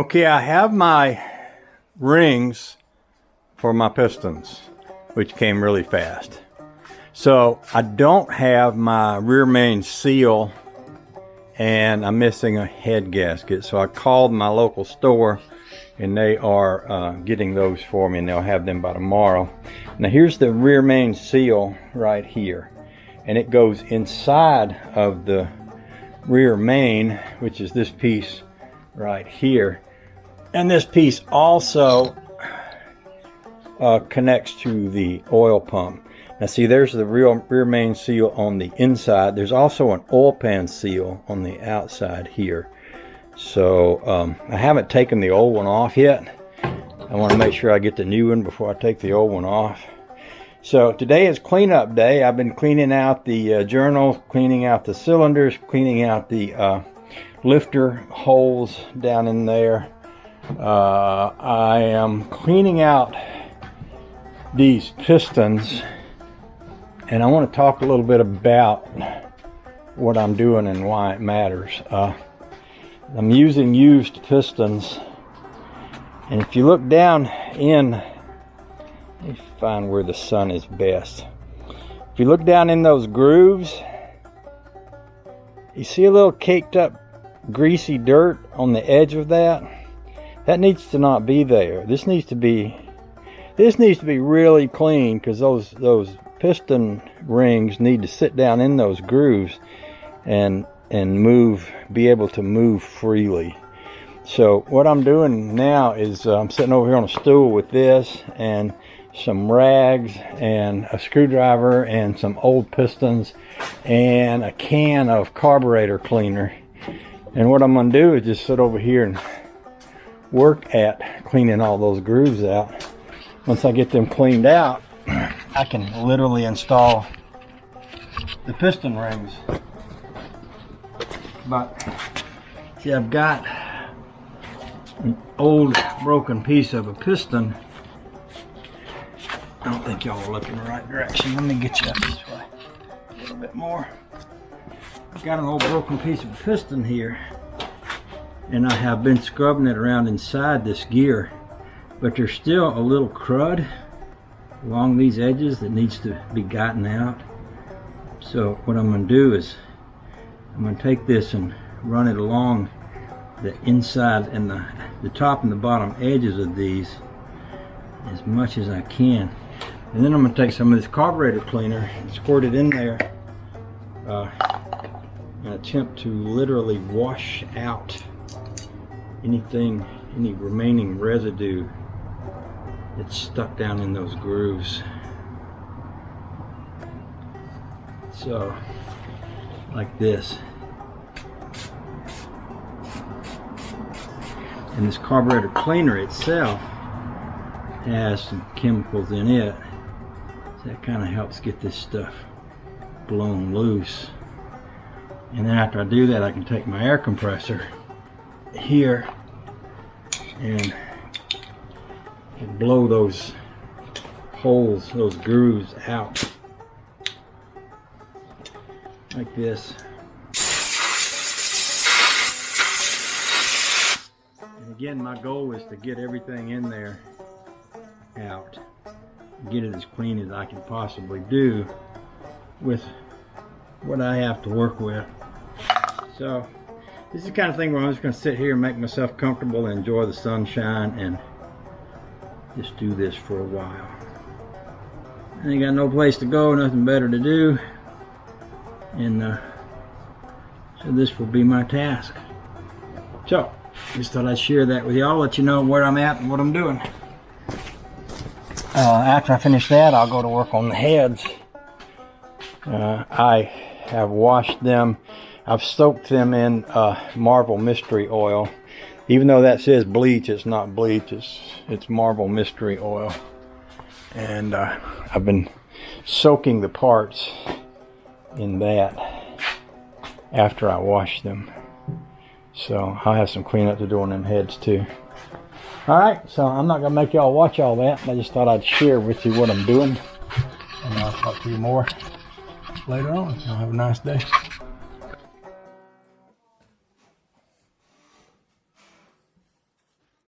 Okay, I have my rings for my pistons, which came really fast. So I don't have my rear main seal, and I'm missing a head gasket. So I called my local store, and they are getting those for me, and they'll have them by tomorrow. Now here's the rear main seal right here, and it goes inside of the rear main, which is this piece right here. And this piece also connects to the oil pump. Now see, there's the rear main seal on the inside. There's also an oil pan seal on the outside here. So I haven't taken the old one off yet. I want to make sure I get the new one before I take the old one off. So today is cleanup day. I've been cleaning out the journal, cleaning out the cylinders, cleaning out the lifter holes down in there. I am cleaning out these pistons, and I want to talk a little bit about what I'm doing and why it matters. I'm using used pistons, and if you look down in, let me find where the sun is best. If you look down in those grooves, you see a little caked up greasy dirt on the edge of that. That needs to not be there. This needs to be really clean, because those piston rings need to sit down in those grooves and be able to move freely. So what I'm doing now is I'm sitting over here on a stool with this and some rags and a screwdriver and some old pistons and a can of carburetor cleaner. And what I'm going to do is just sit over here and work at cleaning all those grooves out. Once I get them cleaned out, I can literally install the piston rings. But see, I've got an old broken piece of a piston. I don't think y'all are looking the right direction. Let me get you up this way a little bit more. I've got an old broken piece of a piston here, and I have been scrubbing it around inside this gear, but there's still a little crud along these edges that needs to be gotten out. So what I'm going to do is I'm going to take this and run it along the inside and the top and the bottom edges of these as much as I can. And then I'm going to take some of this carburetor cleaner and squirt it in there and attempt to literally wash out any remaining residue that's stuck down in those grooves. So, like this. And this carburetor cleaner itself has some chemicals in it, so that kind of helps get this stuff blown loose. And then after I do that, I can take my air compressor here and blow those holes, those grooves out like this. And again, my goal is to get everything in there out, get it as clean as I can possibly do with what I have to work with. So this is the kind of thing where I'm just going to sit here and make myself comfortable and enjoy the sunshine and just do this for a while. I ain't got no place to go, nothing better to do, and so this will be my task. So just thought I'd share that with y'all, let you know where I'm at and what I'm doing. After I finish that, I'll go to work on the heads. I have washed them. I've soaked them in Marble Mystery Oil. Even though that says bleach, it's not bleach, it's Marble Mystery Oil. And I've been soaking the parts in that after I wash them. So I'll have some cleanup to do on them heads too. Alright, so I'm not going to make y'all watch all that. I just thought I'd share with you what I'm doing. And I'll talk to you more later on. Y'all have a nice day.